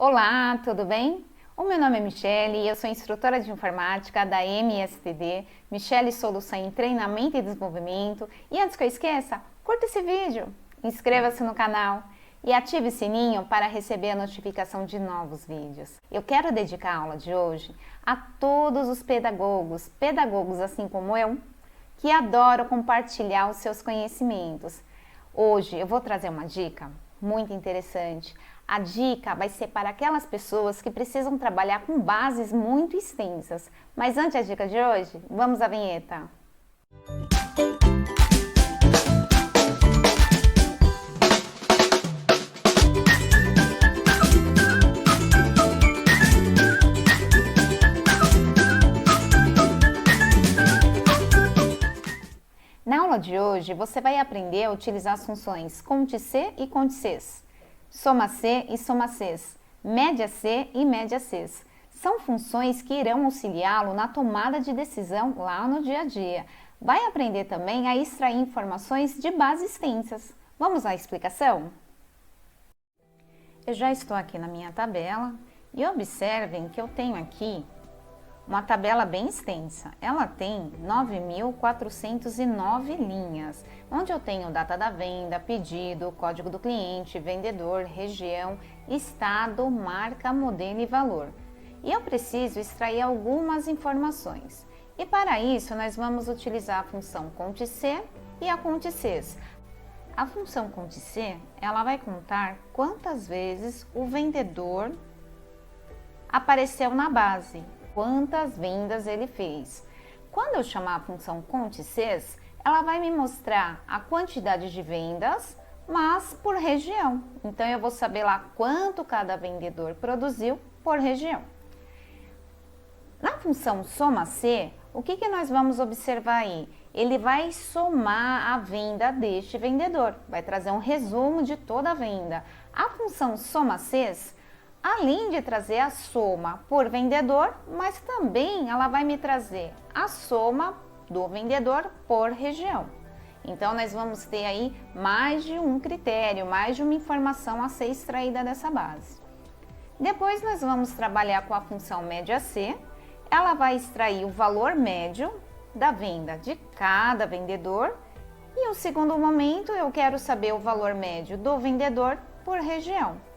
Olá, tudo bem? O meu nome é Michele e eu sou instrutora de informática da MSTD, Michele Solução em Treinamento e Desenvolvimento. E antes que eu esqueça, curta esse vídeo, inscreva-se no canal e ative o sininho para receber a notificação de novos vídeos. Eu quero dedicar a aula de hoje a todos os pedagogos assim como eu, que adoram compartilhar os seus conhecimentos. Hoje eu vou trazer uma dica muito interessante. A dica vai ser para aquelas pessoas que precisam trabalhar com bases muito extensas. Mas antes da dica de hoje, vamos à vinheta. Na aula de hoje, você vai aprender a utilizar as funções conte-C e conte-Cs, soma-C e soma-Cs, média-C e média-Cs. São funções que irão auxiliá-lo na tomada de decisão lá no dia a dia. Vai aprender também a extrair informações de bases extensas. Vamos à explicação? Eu já estou aqui na minha tabela e observem que eu tenho aqui uma tabela bem extensa. Ela tem 9.409 linhas, onde eu tenho data da venda, pedido, código do cliente, vendedor, região, estado, marca, modelo e valor. E eu preciso extrair algumas informações. E para isso, nós vamos utilizar a função conte-C e a conte-Cs. A função conte-C, ela vai contar quantas vezes o vendedor apareceu na base, quantas vendas ele fez. Quando eu chamar a função conte-Cs, ela vai me mostrar a quantidade de vendas, mas por região. Então eu vou saber lá quanto cada vendedor produziu por região. Na função soma-C, o que nós vamos observar aí? Ele vai somar a venda deste vendedor, vai trazer um resumo de toda a venda. A função soma-Cs, além de trazer a soma por vendedor, mas também ela vai me trazer a soma do vendedor por região. Então, nós vamos ter aí mais de um critério, mais de uma informação a ser extraída dessa base. Depois, nós vamos trabalhar com a função média-C. Ela vai extrair o valor médio da venda de cada vendedor. E o segundo momento, eu quero saber o valor médio do vendedor por região.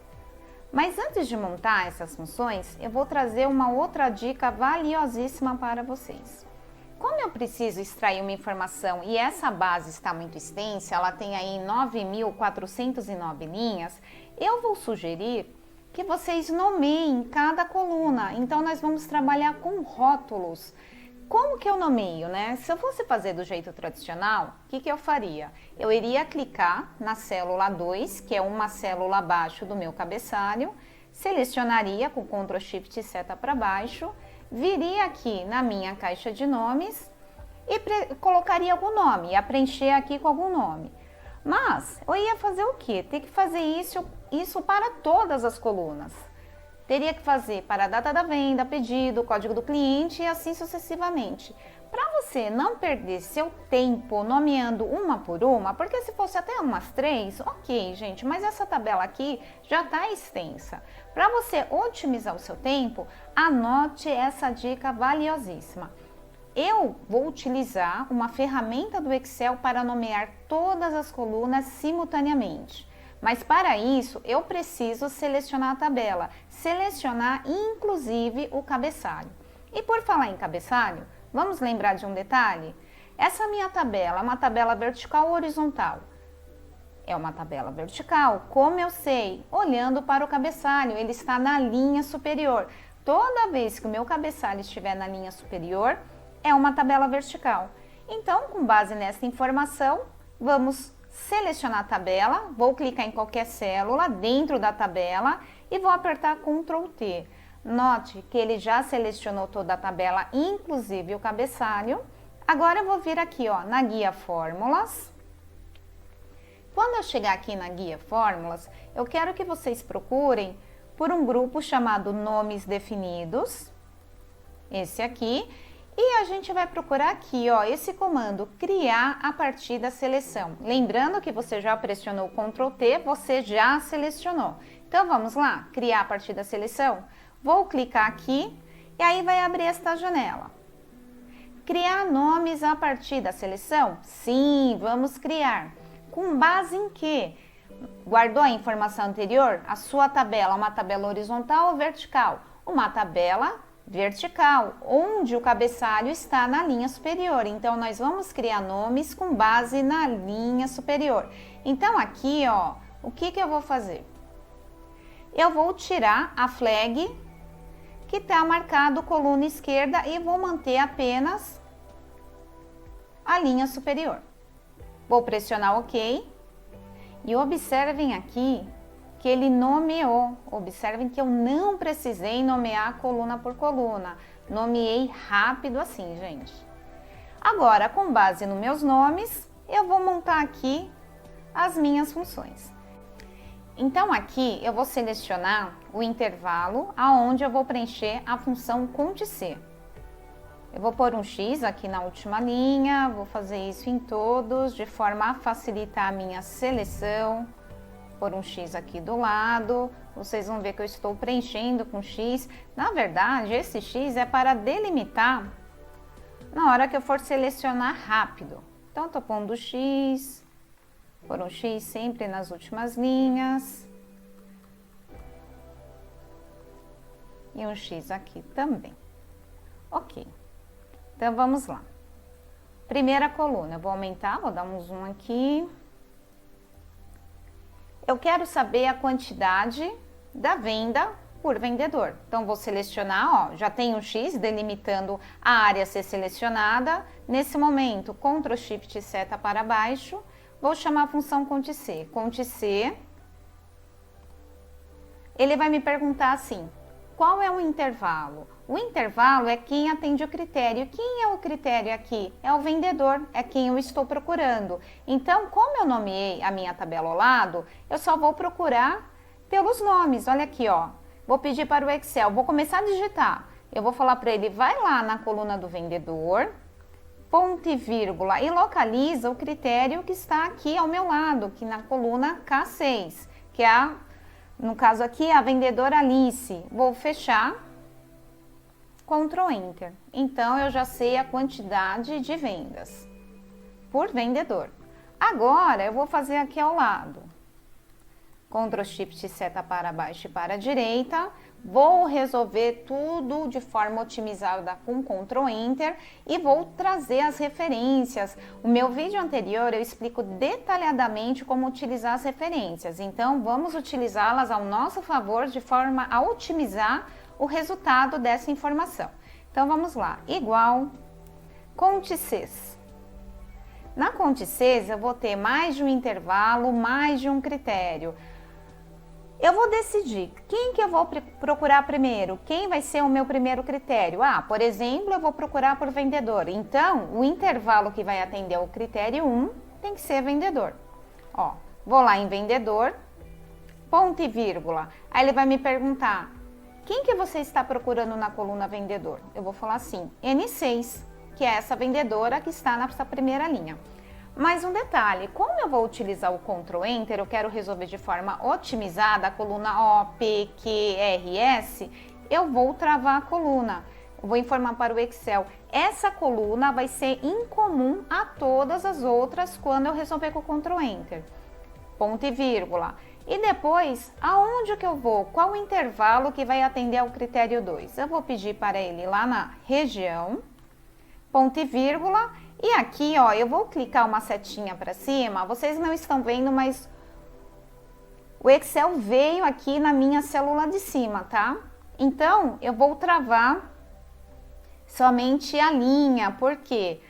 Mas antes de montar essas funções, eu vou trazer uma outra dica valiosíssima para vocês. Como eu preciso extrair uma informação e essa base está muito extensa, ela tem aí 9.409 linhas, eu vou sugerir que vocês nomeiem cada coluna. Então, nós vamos trabalhar com rótulos. Como que eu nomeio, né? Se eu fosse fazer do jeito tradicional, o que eu faria? Eu iria clicar na célula 2, que é uma célula abaixo do meu cabeçalho, selecionaria com Ctrl Shift e seta para baixo, viria aqui na minha caixa de nomes e colocaria algum nome, ia preencher aqui com algum nome. Mas eu ia fazer o quê? Ter que fazer isso para todas as colunas. Teria que fazer para a data da venda, pedido, código do cliente e assim sucessivamente. Para você não perder seu tempo nomeando uma por uma, porque se fosse até umas 3, ok, gente, mas essa tabela aqui já está extensa. Para você otimizar o seu tempo, anote essa dica valiosíssima. Eu vou utilizar uma ferramenta do Excel para nomear todas as colunas simultaneamente. Mas para isso, eu preciso selecionar a tabela, selecionar inclusive o cabeçalho. E por falar em cabeçalho, vamos lembrar de um detalhe? Essa minha tabela é uma tabela vertical ou horizontal? É uma tabela vertical, como eu sei? Olhando para o cabeçalho, ele está na linha superior. Toda vez que o meu cabeçalho estiver na linha superior, é uma tabela vertical. Então, com base nessa informação, vamos selecionar a tabela, vou clicar em qualquer célula dentro da tabela e vou apertar Ctrl T. Note que ele já selecionou toda a tabela, inclusive o cabeçalho. Agora eu vou vir aqui, ó, na guia Fórmulas. Quando eu chegar aqui na guia Fórmulas, eu quero que vocês procurem por um grupo chamado Nomes Definidos, esse aqui. E a gente vai procurar aqui, ó, esse comando, criar a partir da seleção. Lembrando que você já pressionou o Ctrl T, você já selecionou. Então, vamos lá, criar a partir da seleção? Vou clicar aqui e aí vai abrir esta janela. Criar nomes a partir da seleção? Sim, vamos criar. Com base em quê? Guardou a informação anterior? A sua tabela, uma tabela horizontal ou vertical? Uma tabela vertical, onde o cabeçalho está na linha superior. Então, nós vamos criar nomes com base na linha superior. Então, aqui, ó, o que eu vou fazer? Eu vou tirar a flag que está marcado coluna esquerda e vou manter apenas a linha superior. Vou pressionar OK e observem aqui que ele nomeou. Observem que eu não precisei nomear coluna por coluna. Nomeei rápido assim, gente. Agora, com base nos meus nomes, eu vou montar aqui as minhas funções. Então, aqui eu vou selecionar o intervalo aonde eu vou preencher a função CTC. Eu vou pôr um X aqui na última linha, vou fazer isso em todos, de forma a facilitar a minha seleção. Pôr um X aqui do lado, vocês vão ver que eu estou preenchendo com X. Na verdade, esse X é para delimitar na hora que eu for selecionar rápido. Então, estou pondo X, pôr um X sempre nas últimas linhas. E um X aqui também. Ok. Então, vamos lá. Primeira coluna, eu vou aumentar, vou dar um zoom aqui. Eu quero saber a quantidade da venda por vendedor. Então, vou selecionar, ó, já tem um X delimitando a área a ser selecionada. Nesse momento, Ctrl Shift seta para baixo, vou chamar a função CTC. CTC, ele vai me perguntar assim, qual é o intervalo? O intervalo é quem atende o critério. Quem é o critério aqui? É o vendedor, é quem eu estou procurando. Então, como eu nomeei a minha tabela ao lado, eu só vou procurar pelos nomes. Olha aqui, ó. Vou pedir para o Excel, vou começar a digitar. Eu vou falar para ele, vai lá na coluna do vendedor, ponto e vírgula, e localiza o critério que está aqui ao meu lado, que na coluna K6, que é no caso aqui, a vendedora Alice. Vou fechar, Ctrl Enter. Então, eu já sei a quantidade de vendas por vendedor. Agora, eu vou fazer aqui ao lado. Ctrl Shift seta para baixo e para a direita. Vou resolver tudo de forma otimizada com Ctrl Enter e vou trazer as referências. O meu vídeo anterior eu explico detalhadamente como utilizar as referências. Então, vamos utilizá-las ao nosso favor de forma a otimizar o resultado dessa informação. Então, vamos lá. Igual CTCs. Na CTCs, eu vou ter mais de um intervalo, mais de um critério. Eu vou decidir quem que eu vou procurar primeiro, quem vai ser o meu primeiro critério. Por exemplo, eu vou procurar por vendedor. Então, o intervalo que vai atender ao critério 1 tem que ser vendedor. Ó, vou lá em vendedor, ponto e vírgula. Aí ele vai me perguntar, quem que você está procurando na coluna vendedor? Eu vou falar assim, N6, que é essa vendedora que está nessa primeira linha. Mais um detalhe, como eu vou utilizar o Ctrl Enter, eu quero resolver de forma otimizada a coluna O, P, Q, R, S, eu vou travar a coluna. Eu vou informar para o Excel, essa coluna vai ser incomum a todas as outras quando eu resolver com o Ctrl Enter. Ponto e vírgula. E depois, aonde que eu vou? Qual o intervalo que vai atender ao critério 2? Eu vou pedir para ele ir lá na região, ponto e vírgula. E aqui, ó, eu vou clicar uma setinha para cima, vocês não estão vendo, mas o Excel veio aqui na minha célula de cima, tá? Então, eu vou travar somente a linha, porque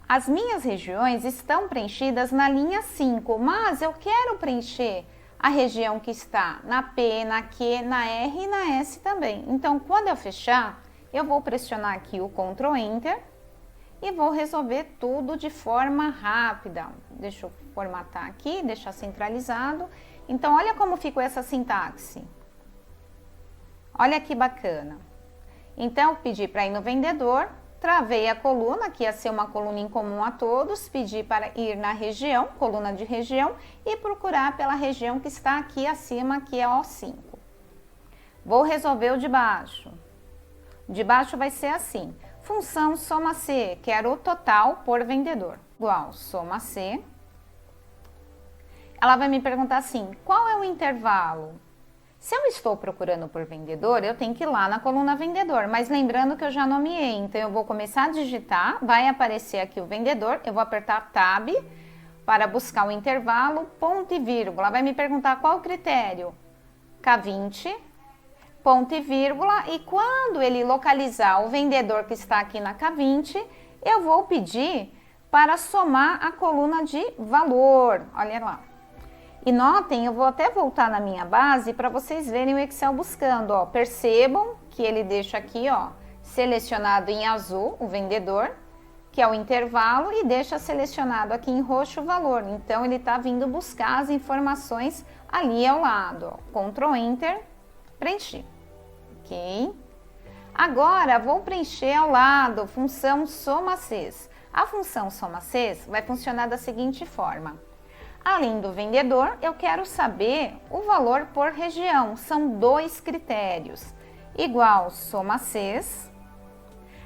as minhas regiões estão preenchidas na linha 5, mas eu quero preencher a região que está na P, na Q, na R e na S também. Então, quando eu fechar, eu vou pressionar aqui o Ctrl Enter e vou resolver tudo de forma rápida. Deixa eu formatar aqui, deixar centralizado. Então, olha como ficou essa sintaxe. Olha que bacana. Então, pedi para ir no vendedor, travei a coluna, que ia ser uma coluna em comum a todos, pedi para ir na região, coluna de região, e procurar pela região que está aqui acima, que é O5. Vou resolver o de baixo. De baixo vai ser assim, função soma C, quero o total por vendedor, igual soma C. Ela vai me perguntar assim, qual é o intervalo? Se eu estou procurando por vendedor, eu tenho que ir lá na coluna vendedor, mas lembrando que eu já nomeei, então eu vou começar a digitar, vai aparecer aqui o vendedor, eu vou apertar Tab para buscar o intervalo, ponto e vírgula, vai me perguntar qual o critério? K20, ponto e vírgula, e quando ele localizar o vendedor que está aqui na K20, eu vou pedir para somar a coluna de valor, olha lá. E notem, eu vou até voltar na minha base para vocês verem o Excel buscando, ó. Percebam que ele deixa aqui, ó, selecionado em azul o vendedor, que é o intervalo, e deixa selecionado aqui em roxo o valor. Então, ele está vindo buscar as informações ali ao lado, ó. Ctrl Enter, preenchi, ok? Agora, vou preencher ao lado função soma Cs. A função soma Cs vai funcionar da seguinte forma. Além do vendedor, eu quero saber o valor por região. São 2 critérios. Igual soma Cs.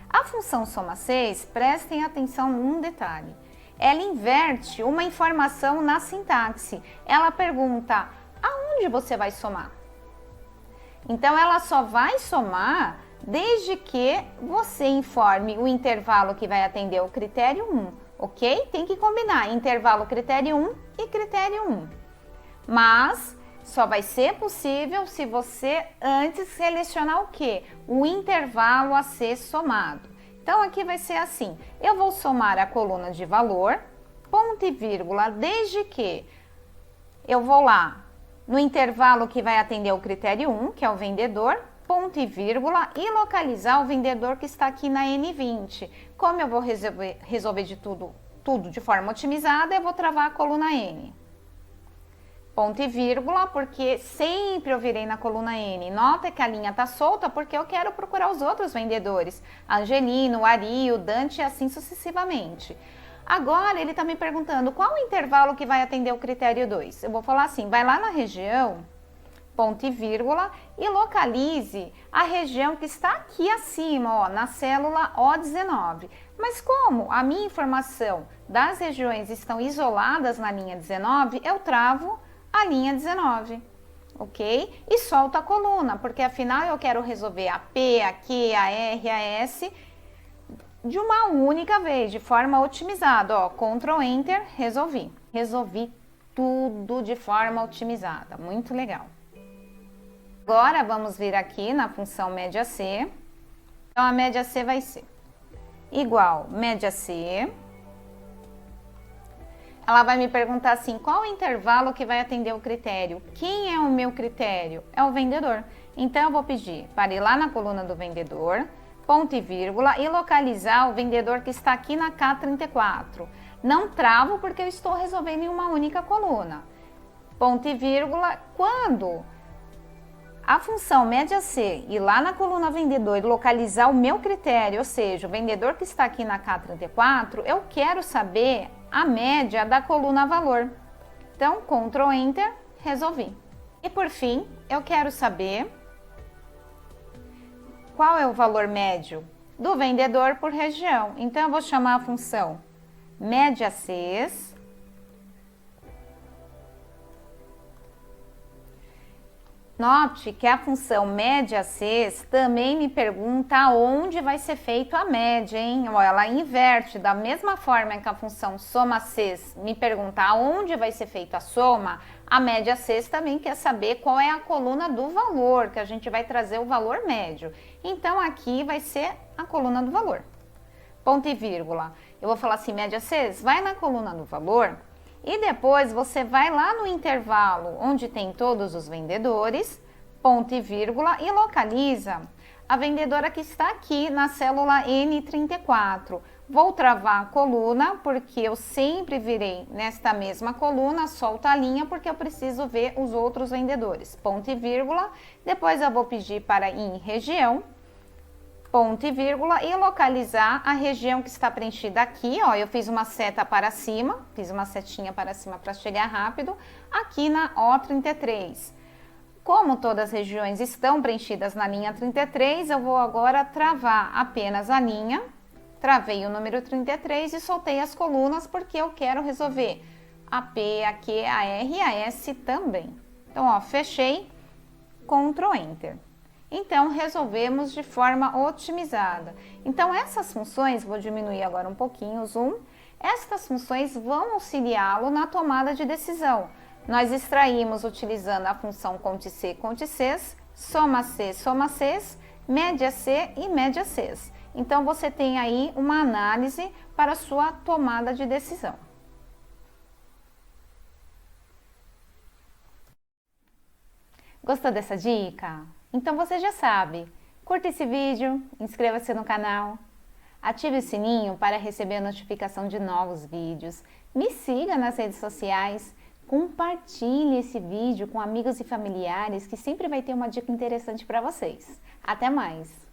A função soma Cs, prestem atenção num detalhe. Ela inverte uma informação na sintaxe. Ela pergunta, aonde você vai somar? Então, ela só vai somar desde que você informe o intervalo que vai atender o critério 1. Ok? Tem que combinar intervalo critério 1 e critério 1. Mas só vai ser possível se você antes selecionar o quê? O intervalo a ser somado. Então, aqui vai ser assim. Eu vou somar a coluna de valor, ponto e vírgula, desde que eu vou lá no intervalo que vai atender o critério 1, que é o vendedor, ponto e vírgula, e localizar o vendedor que está aqui na N20. Como eu vou resolver de tudo de forma otimizada, eu vou travar a coluna N. Ponto e vírgula, porque sempre eu virei na coluna N. Nota que a linha está solta porque eu quero procurar os outros vendedores. Angelino, Ari, o Dante e assim sucessivamente. Agora ele está me perguntando qual o intervalo que vai atender o critério 2. Eu vou falar assim, vai lá na região, ponto e vírgula, e localize a região que está aqui acima, ó, na célula O19. Mas como a minha informação das regiões estão isoladas na linha 19, eu travo a linha 19, ok? E solto a coluna, porque afinal eu quero resolver a P, a Q, a R, a S de uma única vez, de forma otimizada, ó, Ctrl Enter, resolvi. Resolvi tudo de forma otimizada, muito legal. Agora, vamos vir aqui na função média C. Então, a média C vai ser igual média C. Ela vai me perguntar assim, qual o intervalo que vai atender o critério? Quem é o meu critério? É o vendedor. Então, eu vou pedir para ir lá na coluna do vendedor, ponto e vírgula, e localizar o vendedor que está aqui na K34. Não travo porque eu estou resolvendo em uma única coluna. Ponto e vírgula, quando a função média C ir lá na coluna vendedor e localizar o meu critério, ou seja, o vendedor que está aqui na K34, eu quero saber a média da coluna valor. Então, Ctrl Enter, resolvi. E por fim, eu quero saber qual é o valor médio do vendedor por região. Então, eu vou chamar a função média Cs. Note que a função média Cs também me pergunta aonde vai ser feito a média, hein? Ela inverte, da mesma forma que a função soma Cs me pergunta aonde vai ser feita a soma, a média Cs também quer saber qual é a coluna do valor, que a gente vai trazer o valor médio. Então, aqui vai ser a coluna do valor. Ponto e vírgula. Eu vou falar assim, média Cs, vai na coluna do valor e depois você vai lá no intervalo onde tem todos os vendedores, ponto e vírgula, e localiza a vendedora que está aqui na célula N34. Vou travar a coluna, porque eu sempre virei nesta mesma coluna, solto a linha, porque eu preciso ver os outros vendedores. Ponto e vírgula, depois eu vou pedir para ir em região, ponto e vírgula e localizar a região que está preenchida aqui, ó, eu fiz uma seta para cima, fiz uma setinha para cima para chegar rápido, aqui na O33. Como todas as regiões estão preenchidas na linha 33, eu vou agora travar apenas a linha, travei o número 33 e soltei as colunas porque eu quero resolver a P, a Q, a R e a S também. Então, ó, fechei, Ctrl Enter. Então, resolvemos de forma otimizada. Então, essas funções, vou diminuir agora um pouquinho o zoom, estas funções vão auxiliá-lo na tomada de decisão. Nós extraímos utilizando a função ContiC, ContiCs, soma-C, soma-Cs, média-C e média-Cs. Então, você tem aí uma análise para a sua tomada de decisão. Gostou dessa dica? Então você já sabe, curta esse vídeo, inscreva-se no canal, ative o sininho para receber a notificação de novos vídeos, me siga nas redes sociais, compartilhe esse vídeo com amigos e familiares que sempre vai ter uma dica interessante para vocês. Até mais!